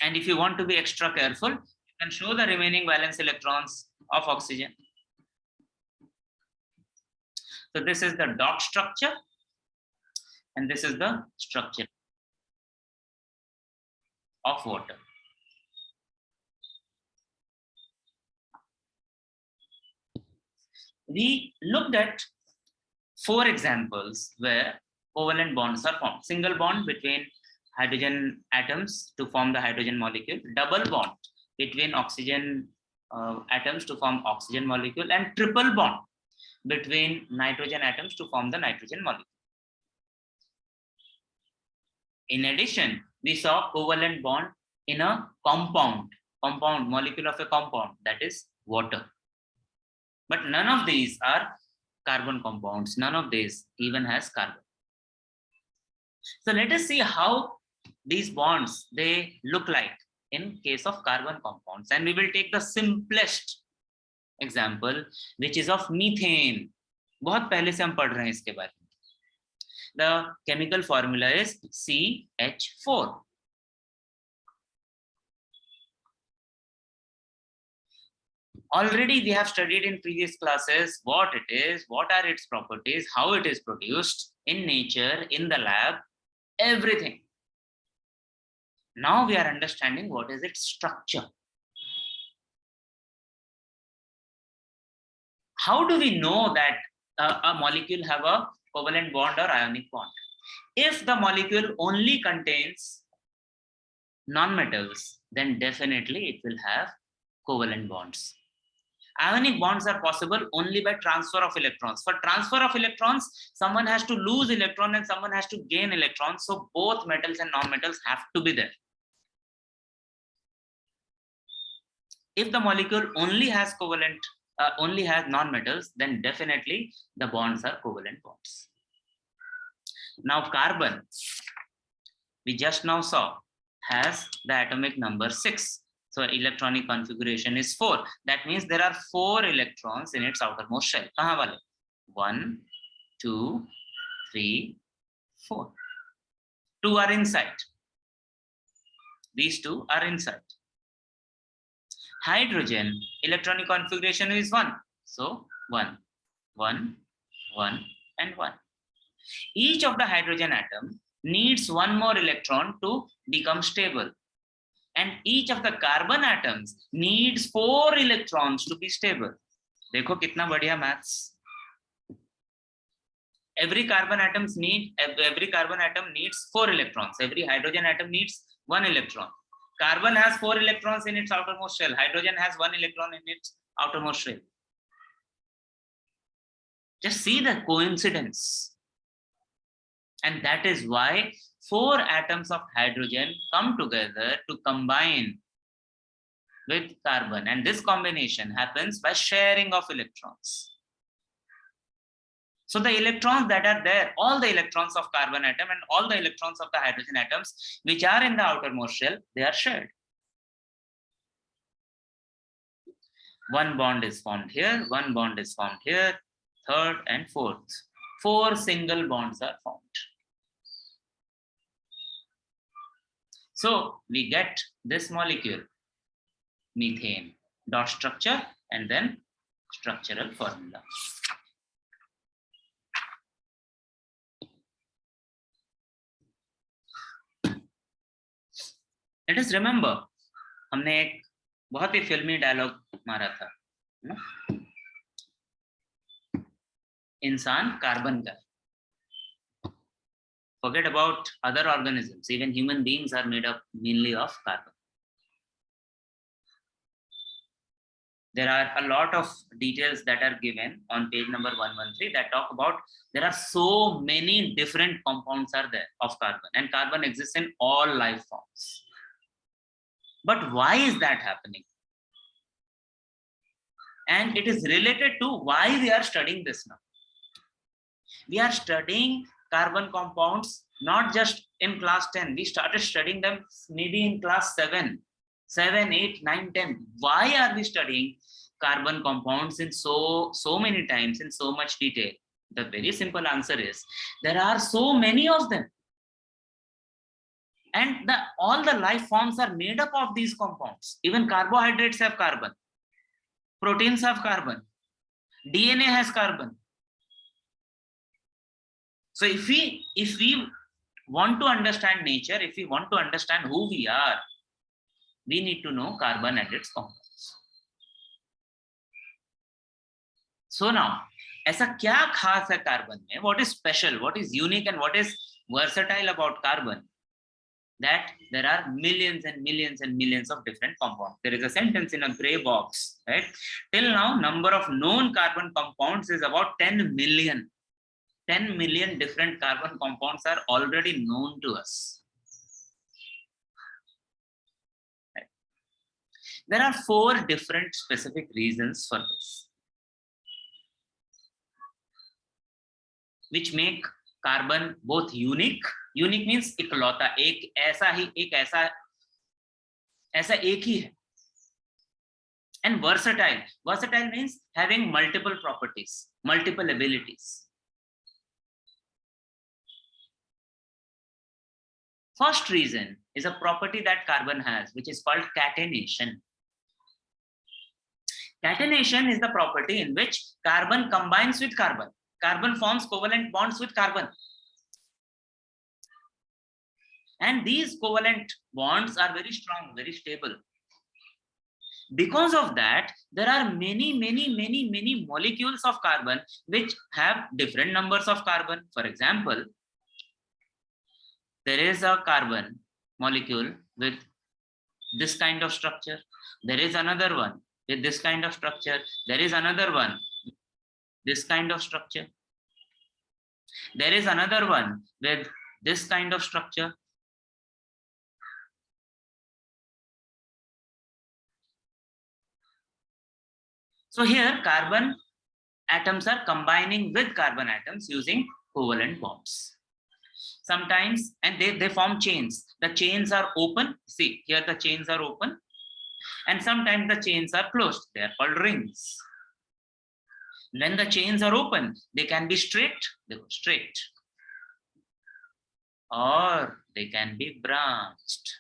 And if you want to be extra careful, you can show the remaining valence electrons of oxygen. So this is the dot structure, and this is the structure of water. We looked at 4 examples where covalent bonds are formed. Single bond between hydrogen atoms to form the hydrogen molecule, double bond between oxygen atoms to form oxygen molecule, and triple bond between nitrogen atoms to form the nitrogen molecule. In addition, we saw covalent bond in a compound molecule of a compound, that is water. But none of these are carbon compounds. None of these even has carbon. So let us see how these bonds, they look like in case of carbon compounds. And we will take the simplest example, which is of methane. बहुत पहले से हम पढ़ रहे हैं इसके बारे में. The chemical formula is CH4. Already we have studied in previous classes what it is, what are its properties, how it is produced in nature, in the lab, everything. Now we are understanding what is its structure. How do we know that a molecule have a covalent bond or ionic bond? If the molecule only contains nonmetals, then definitely it will have covalent bonds. Ionic bonds are possible only by transfer of electrons. For transfer of electrons, someone has to lose electron and someone has to gain electrons. So both metals and non-metals have to be there. If the molecule only has covalent, only has non-metals, then definitely the bonds are covalent bonds. Now carbon, we just now saw, has the atomic number 6. So electronic configuration is 4. That means there are 4 electrons in its outermost shell. Kahan wale? 1, 2, 3, 4. 2 are inside. These 2 are inside. Hydrogen, electronic configuration is 1. So 1, 1, 1, and 1. Each of the hydrogen atom needs 1 more electron to become stable. And each of the carbon atoms needs 4 electrons to be stable. देखो कितना बढ़िया maths. Every carbon atom needs 4 electrons. Every hydrogen atom needs 1 electron. Carbon has 4 electrons in its outermost shell. Hydrogen has 1 electron in its outermost shell. Just see the coincidence. And that is why 4 atoms of hydrogen come together to combine with carbon. And this combination happens by sharing of electrons. So the electrons that are there, all the electrons of carbon atom and all the electrons of the hydrogen atoms, which are in the outermost shell, they are shared. 1 bond is formed here, 1 bond is formed here, 3rd and 4th. 4 single bonds are formed. So we get this molecule, methane, dot structure and then structural formula. Let us remember, हमने एक बहुत ही फिल्मी dialogue मारा था ना, इंसान carbon का. Forget about other organisms. Even human beings are made up mainly of carbon. There are a lot of details that are given on page number 113 that talk about there are so many different compounds are there of carbon, and carbon exists in all life forms. But why is that happening? And it is related to why we are studying this now. We are studying carbon compounds not just in class 10. We started studying them maybe in class 7, 8, 9, 10. Why are we studying carbon compounds in so many times in so much detail? The very simple answer is there are so many of them. And all the life forms are made up of these compounds. Even carbohydrates have carbon. Proteins have carbon. DNA has carbon. So if we want to understand nature, if we want to understand who we are, we need to know carbon and its compounds. So now, ऐसा क्या खास है carbon में? What is special? What is unique and what is versatile about carbon? That there are millions and millions and millions of different compounds. There is a sentence in a gray box, right? Till now, number of known carbon compounds is about 10 million. 10 million different carbon compounds are already known to us. Right. There are 4 different specific reasons for this, which make carbon both unique unique means इकलौता, एक ऐसा ही, ऐसा एक ही है. And versatile means having multiple properties, multiple abilities. First reason is a property that carbon has, which is called catenation. Catenation is the property in which carbon combines with carbon. Carbon forms covalent bonds with carbon. And these covalent bonds are very strong, very stable. Because of that, there are many molecules of carbon which have different numbers of carbon. For example, there is a carbon molecule with this kind of structure. There is another one with this kind of structure. There is another one, this kind of structure. There is another one with this kind of structure. So here carbon atoms are combining with carbon atoms using covalent bonds. Sometimes, and they form chains. The chains are open. See, here the chains are open. And sometimes the chains are closed. They are called rings. When the chains are open, they can be straight, they go straight. Or they can be branched.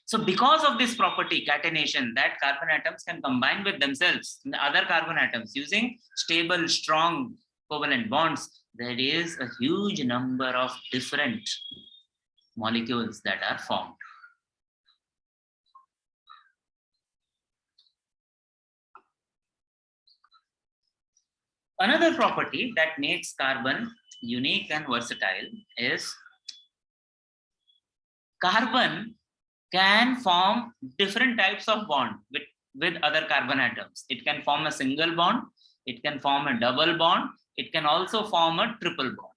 So because of this property, catenation, that carbon atoms can combine with themselves, the other carbon atoms, using stable, strong covalent bonds, there is a huge number of different molecules that are formed. Another property that makes carbon unique and versatile is carbon can form different types of bond with other carbon atoms. It can form a single bond, it can form a double bond, it can also form a triple bond.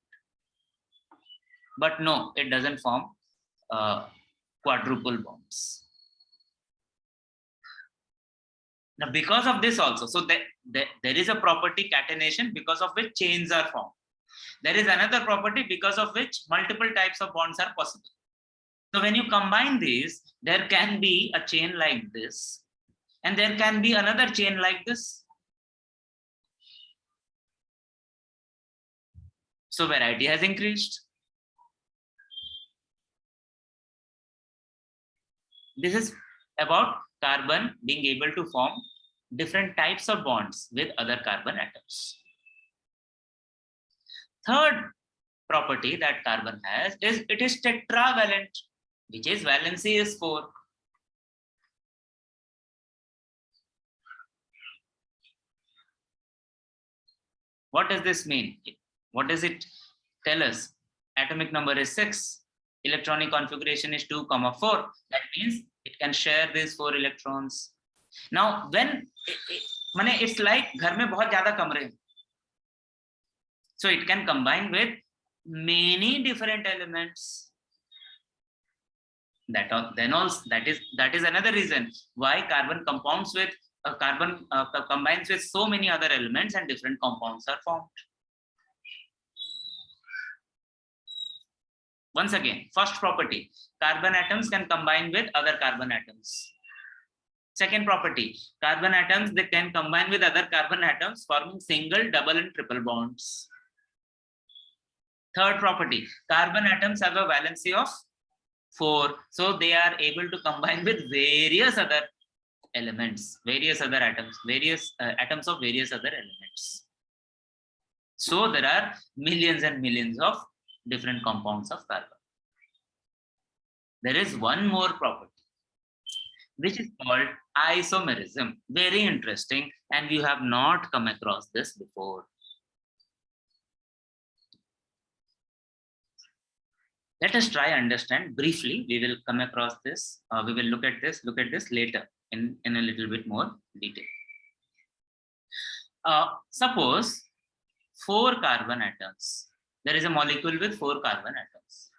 But no, it doesn't form quadruple bonds. Now, because of this also, so there is a property, catenation, because of which chains are formed. There is another property because of which multiple types of bonds are possible. So when you combine these, there can be a chain like this, and there can be another chain like this. So variety has increased. This is about carbon being able to form different types of bonds with other carbon atoms. Third property that carbon has is it is tetravalent, which is valency is 4. What does this mean? What does it tell us? Atomic number is 6. Electronic configuration is 2, 4. That means it can share these 4 electrons. Now, when it's like घर में बहुत ज़्यादा कमरे हैं. So it can combine with many different elements. That is another reason why carbon compounds with combines with so many other elements and different compounds are formed. Once again, first property, carbon atoms can combine with other carbon atoms. Second property, carbon atoms, they can combine with other carbon atoms, forming single, double, and triple bonds. Third property, carbon atoms have a valency of 4, so they are able to combine with various other elements, various other atoms, various atoms of various other elements. So there are millions and millions of different compounds of carbon. There is one more property, which is called isomerism. Very interesting, and you have not come across this before. Let us try understand briefly. We will come across this. We will look at this later in a little bit more detail. Suppose 4 carbon atoms. There is a molecule with 4 carbon atoms.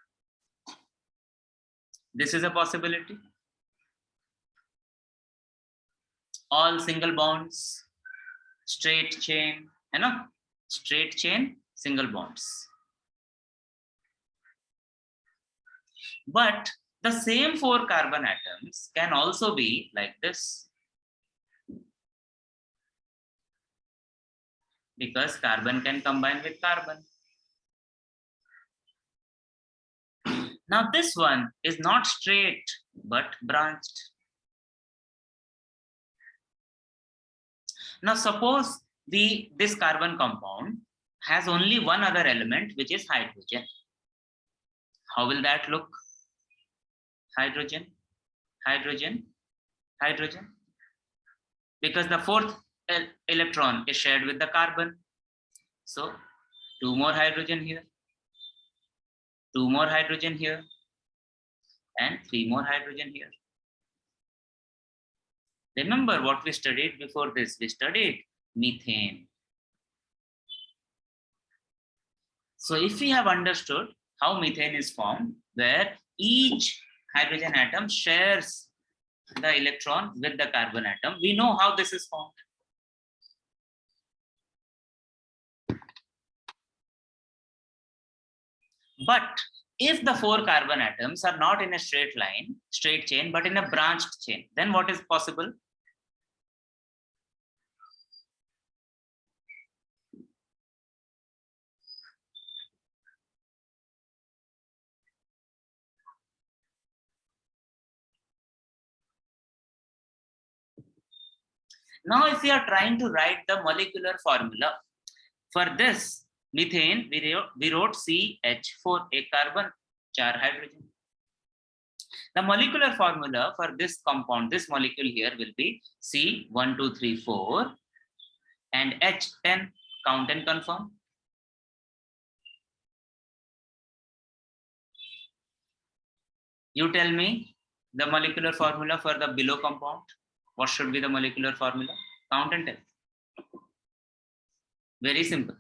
This is a possibility. All single bonds, straight chain, straight chain, single bonds. But the same 4 carbon atoms can also be like this, because carbon can combine with carbon. Now this one is not straight but branched. Now suppose this carbon compound has only one other element, which is hydrogen. How will that look? Hydrogen, hydrogen, hydrogen. Because the 4th electron is shared with the carbon. So 2 more hydrogen here, 2 more hydrogen here, and 3 more hydrogen here. Remember what we studied before this? We studied methane. So if we have understood how methane is formed, where each hydrogen atom shares the electron with the carbon atom, we know how this is formed. But if the 4 carbon atoms are not in a straight chain, but in a branched chain, then what is possible? Now, if we are trying to write the molecular formula for this methane, we wrote CH4, a carbon, 4 hydrogen. The molecular formula for this compound, this molecule here, will be C1234 and H10. Count and confirm. You tell me the molecular formula for the below compound. What should be the molecular formula? Count and tell. Very simple.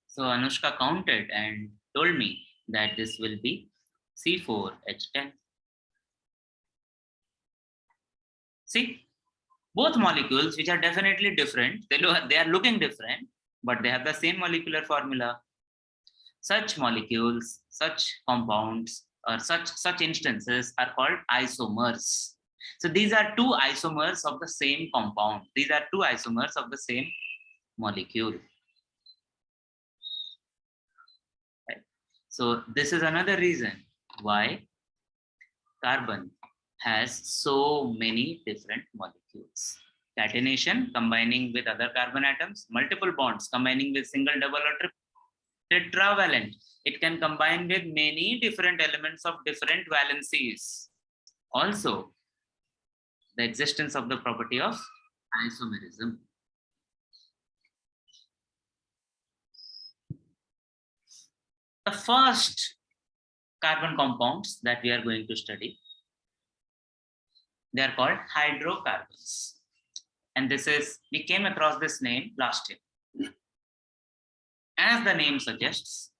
So Anushka counted and told me that this will be C4H10. See, both molecules, which are definitely different, they are looking different, but they have the same molecular formula. Such molecules, such compounds, or such instances are called isomers. So these are 2 isomers of the same compound. These are 2 isomers of the same molecule. Right. So this is another reason why carbon has so many different molecules. Catenation, combining with other carbon atoms. Multiple bonds, combining with single, double, or tetravalent. It can combine with many different elements of different valencies. Also, the existence of the property of isomerism. The first carbon compounds that we are going to study, they are called hydrocarbons. And we came across this name last year. As the name suggests,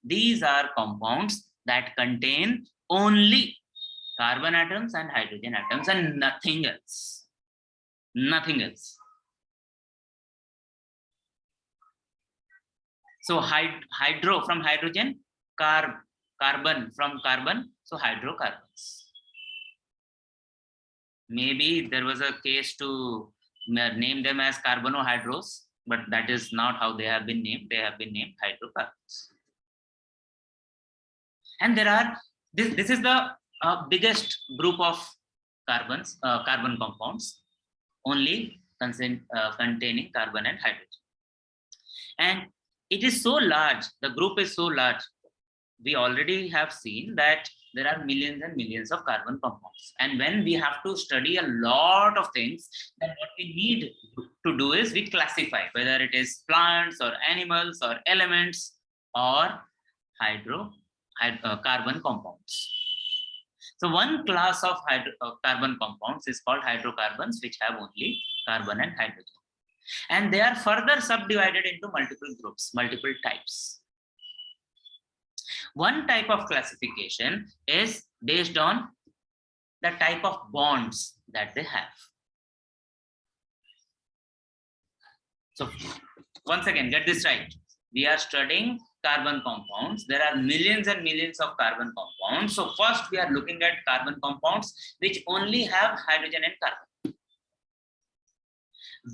these are compounds that contain only carbon atoms and hydrogen atoms and nothing else. Nothing else. So hydro from hydrogen, carbon from carbon, so hydrocarbons. Maybe there was a case to name them as carbonohydros, but that is not how they have been named. They have been named hydrocarbons. And there are, this is the biggest group of carbon compounds, only containing carbon and hydrogen. And it is so large, the group is so large, we already have seen that there are millions and millions of carbon compounds. And when we have to study a lot of things, then what we need to do is we classify whether it is plants or animals or elements or carbon compounds. So one class of carbon compounds is called hydrocarbons, which have only carbon and hydrogen. And they are further subdivided into multiple groups, multiple types. One type of classification is based on the type of bonds that they have. So once again, get this right. We are studying carbon compounds. There are millions and millions of carbon compounds. So first we are looking at carbon compounds which only have hydrogen and carbon.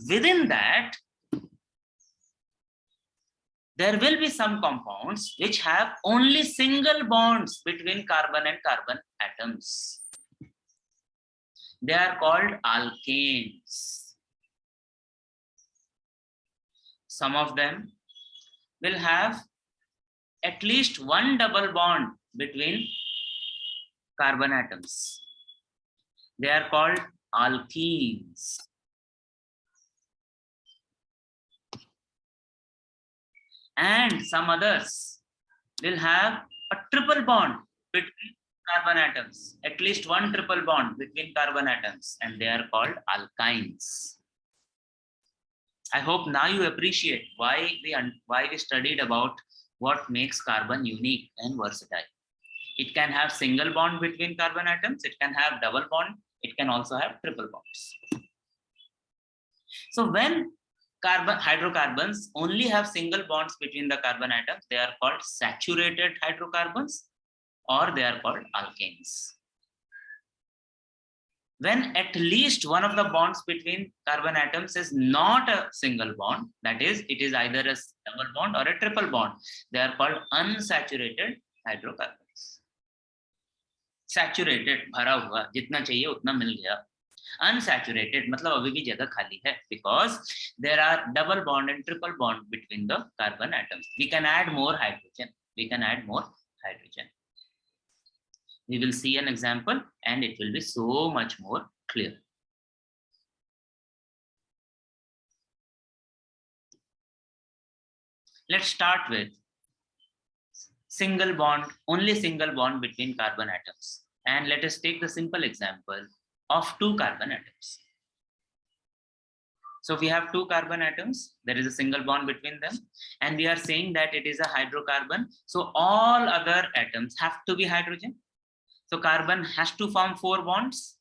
Within that, there will be some compounds which have only single bonds between carbon and carbon atoms. They are called alkanes. Some of them will have at least one double bond between carbon atoms. They are called alkenes. And some others will have a triple bond between carbon atoms, at least one triple bond between carbon atoms, and they are called alkynes. I hope now you appreciate why we studied about what makes carbon unique and versatile. It can have single bond between carbon atoms, it can have double bond, it can also have triple bonds. So when hydrocarbons only have single bonds between the carbon atoms, they are called saturated hydrocarbons, or they are called alkanes. When at least one of the bonds between carbon atoms is not a single bond, that is, it is either a double bond or a triple bond, they are called unsaturated hydrocarbons. Saturated, भरा हुआ, जितना चाहिए उतना मिल गया. Unsaturated, मतलब अभी भी जगह खाली है, because there are double bond and triple bond between the carbon atoms. We can add more hydrogen. We will see an example and it will be so much more clear. Let's start with single bond, only single bond between carbon atoms. And let us take the simple example of two carbon atoms. So we have two carbon atoms, there is a single bond between them, and we are saying that it is a hydrocarbon. So all other atoms have to be hydrogen. So carbon has to form 4 bonds.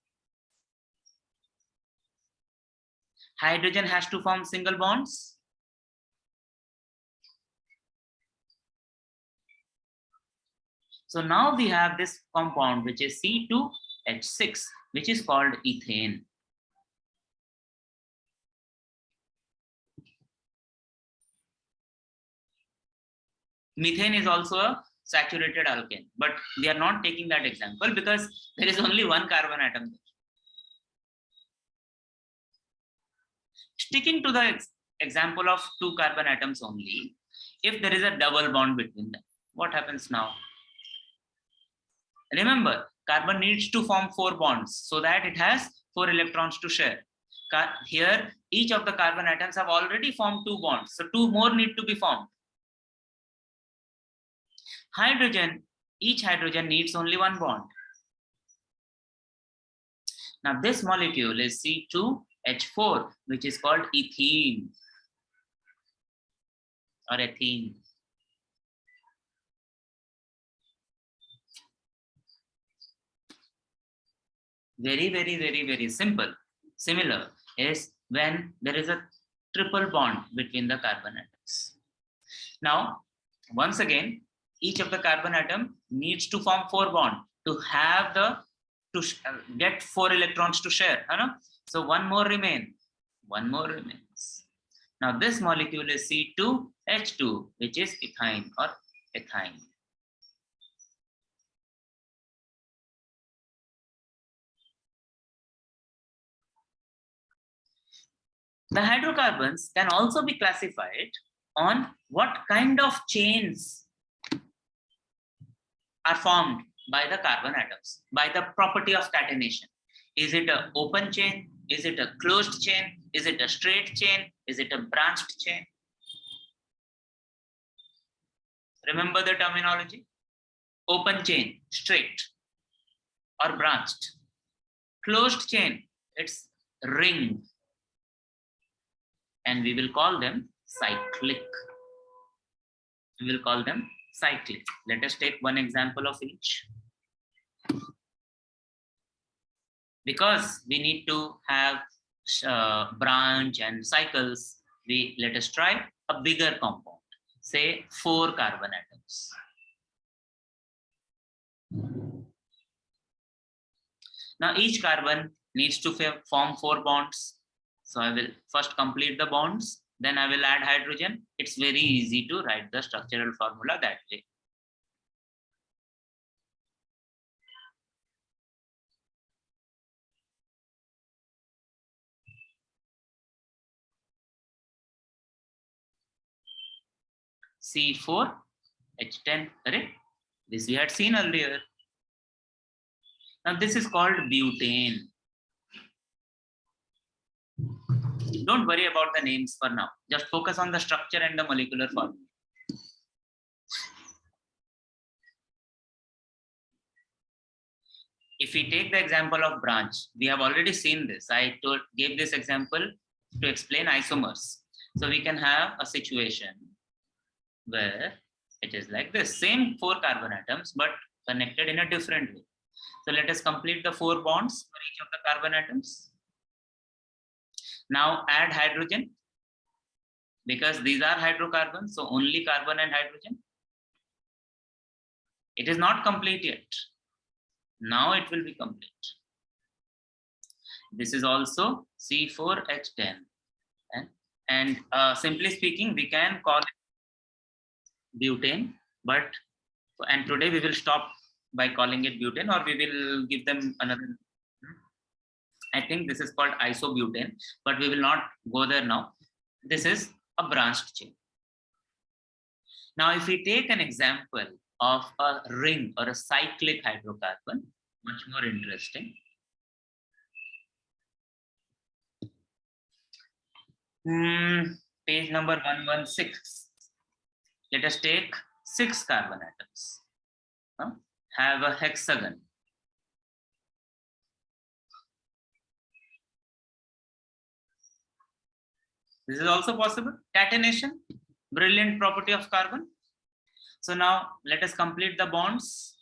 Hydrogen has to form single bonds. So now we have this compound which is C2H6, which is called ethane. Methane is also a saturated alkane, but we are not taking that example because there is only one carbon atom. Sticking to the example of two carbon atoms only, if there is a double bond between them, what happens now? Remember, carbon needs to form 4 bonds so that it has 4 electrons to share. Here, each of the carbon atoms have already formed 2 bonds, so 2 more need to be formed. Hydrogen, each hydrogen needs only 1 bond. Now this molecule is C2H4, which is called ethene or ethene. Very simple. Similar is when there is a triple bond between the carbon atoms. Now, once again, each of the carbon atom needs to form 4 bonds to have get 4 electrons to share. So one more remains. Now this molecule is C2H2, which is ethyne or ethyne. The hydrocarbons can also be classified on what kind of chains are formed by the carbon atoms, by the property of catenation. Is it an open chain? Is it a closed chain? Is it a straight chain? Is it a branched chain? Remember the terminology? Open chain, straight or branched. Closed chain, it's ring. And we will call them cyclic. cyclic. Let us take one example of each. Because we need to have branch and cycles, let us try a bigger compound, say 4 carbon atoms. Now each carbon needs to form 4 bonds. So I will first complete the bonds, then I will add hydrogen. It's very easy to write the structural formula that way. C4H10, correct? This we had seen earlier. Now this is called butane. Don't worry about the names for now. Just focus on the structure and the molecular formula. If we take the example of branch, we have already seen this. I gave this example to explain isomers. So we can have a situation where it is like this, same 4 carbon atoms, but connected in a different way. So let us complete the 4 bonds for each of the carbon atoms. Now add hydrogen, because these are hydrocarbons, so only carbon and hydrogen. It is not complete yet. Now it will be complete. This is also C4H10. And simply speaking, we can call it butane, and today we will stop by calling it butane, or we will give them another. I think this is called isobutane, but we will not go there now. This is a branched chain. Now, if we take an example of a ring or a cyclic hydrocarbon, much more interesting. Page number 116. Let us take 6 carbon atoms. Have a hexagon. This is also possible. Catenation, brilliant property of carbon. So now let us complete the bonds.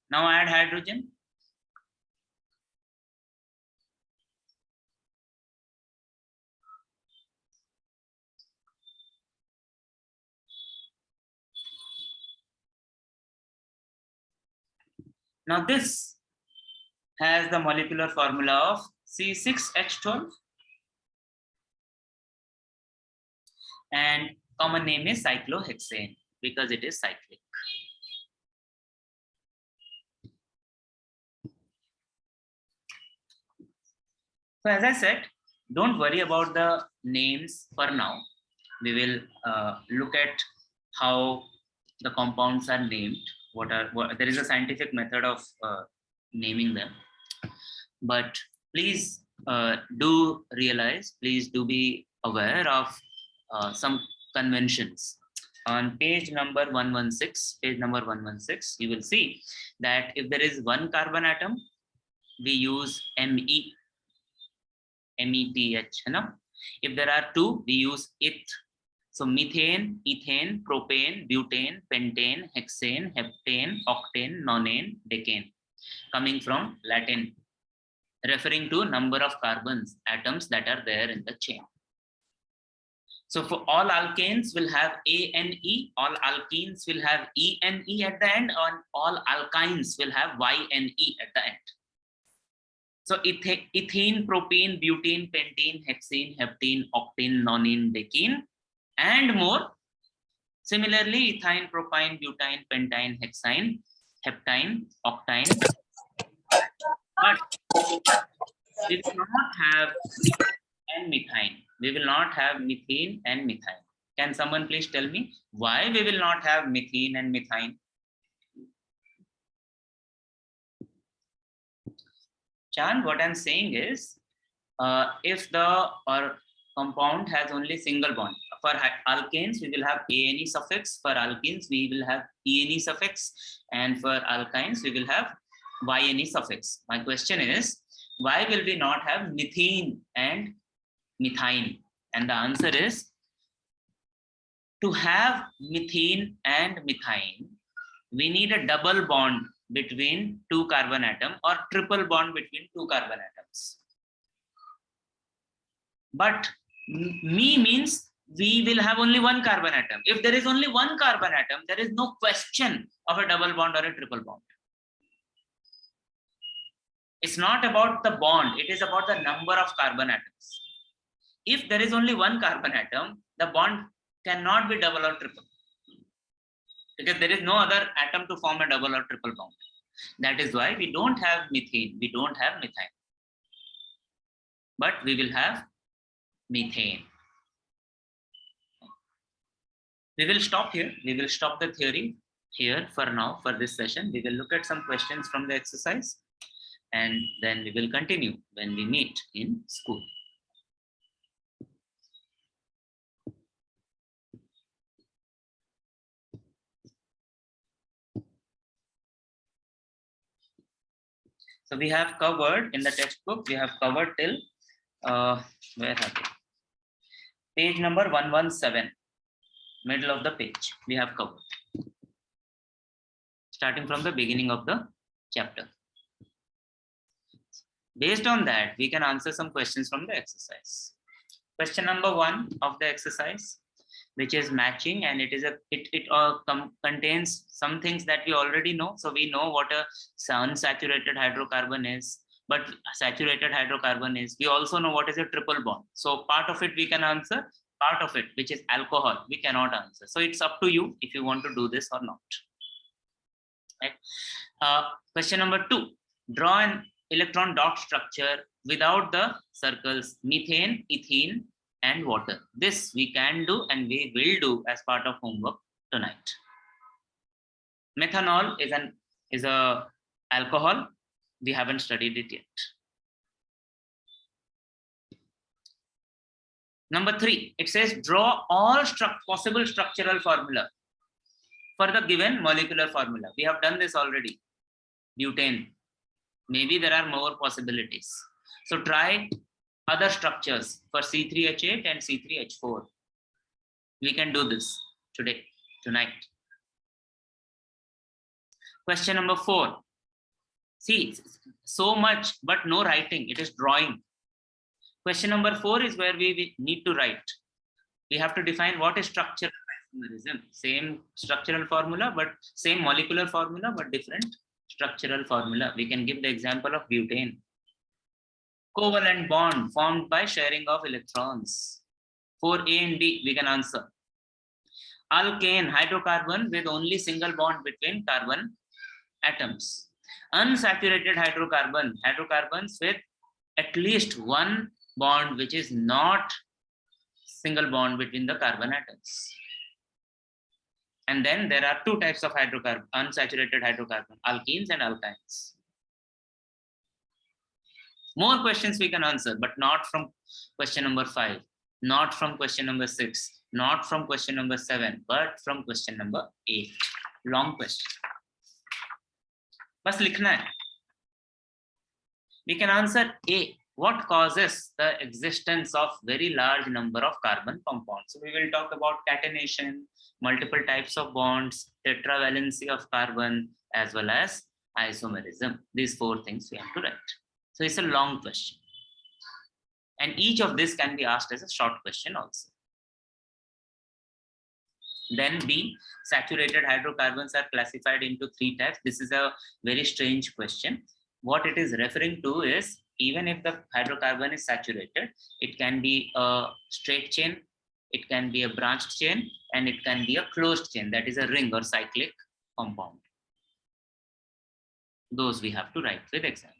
Now add hydrogen. Now this has the molecular formula of C6H12, and common name is cyclohexane because it is cyclic. So as I said, don't worry about the names for now. We will look at how the compounds are named. There is a scientific method of naming them, but please do realize, please do be aware of some conventions. On page number 116, you will see that if there is 1 carbon atom, we use Me, METH. If there are 2, we use eth. So methane, ethane, propane, butane, pentane, hexane, heptane, octane, nonane, decane, coming from Latin, referring to number of carbons, atoms that are there in the chain. So for all alkanes will have ANE, all alkenes will have ENE at the end, and all alkynes will have YNE at the end. So ethane, propane, butane, pentane, hexane, heptane, octane, nonane, decane, and more. Similarly, ethyne, propyne, butane, pentane, hexane, heptane, octane. But we will not have and methane. We will not have methane and methane. Can someone please tell me why we will not have methane and methane? Chan, what I'm saying is, if the compound has only single bond, for alkanes we will have ANE suffix, for alkenes we will have ENE suffix, and for alkynes we will have YNE suffix. My question is, why will we not have methene and methine? And the answer is, to have methene and methine, we need a double bond between two carbon atoms or triple bond between two carbon atoms. But me means we will have only one carbon atom. If there is only one carbon atom, there is no question of a double bond or a triple bond. It's not about the bond, it is about the number of carbon atoms. If there is only one carbon atom, the bond cannot be double or triple, because there is no other atom to form a double or triple bond. That is why we don't have methane, we don't have methane. But we will have methane. We will stop here. We will stop the theory here for now, for this session. We will look at some questions from the exercise, and then we will continue when we meet in school. So we have covered in the textbook, we have covered till, where have we? Page number 117, middle of the page, we have covered. Starting from the beginning of the chapter. Based on that, we can answer some questions from the exercise. Question number 1 of the exercise, which is matching, and it contains some things that we already know. So we know what a unsaturated hydrocarbon is, but saturated hydrocarbon is. We also know what is a triple bond. So part of it we can answer, part of it, which is alcohol, we cannot answer. So it's up to you if you want to do this or not. Right? Question number 2, draw an electron dot structure without the circles methane, ethene, and water. This we can do and we will do as part of homework tonight. Methanol is a alcohol. We haven't studied it yet. Number 3, it says draw all possible structural formula for the given molecular formula. We have done this already. Butane. Maybe there are more possibilities. So try other structures for C3H8 and C3H4. We can do this today, tonight. Question number 4. See, so much, but no writing. It is drawing. Question number 4 is where we need to write. We have to define what is structural isomerism. Same structural formula, but same molecular formula, but different structural formula. We can give the example of butane. Covalent bond formed by sharing of electrons. For A and B, we can answer. Alkane, hydrocarbon with only single bond between carbon atoms. Unsaturated hydrocarbon, hydrocarbons with at least one bond which is not single bond between the carbon atoms. And then there are 2 types of hydrocarbon, unsaturated hydrocarbon, alkenes and alkynes. More questions we can answer, but not from question number 5, not from question number 6, not from question number 7, but from question number 8. Long question. Bas likhna hai. We can answer A. What causes the existence of very large number of carbon compounds? So we will talk about catenation, multiple types of bonds, tetravalency of carbon, as well as isomerism. These 4 things we have to write. So it's a long question. And each of this can be asked as a short question also. Then B, saturated hydrocarbons are classified into 3 types. This is a very strange question. What it is referring to is, even if the hydrocarbon is saturated, it can be a straight chain, it can be a branched chain, and it can be a closed chain, that is a ring or cyclic compound. Those we have to write with examples.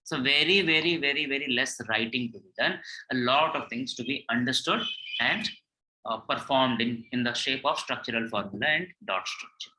So very, very, very, very less writing to be done. A lot of things to be understood and performed in the shape of structural formula and dot structure.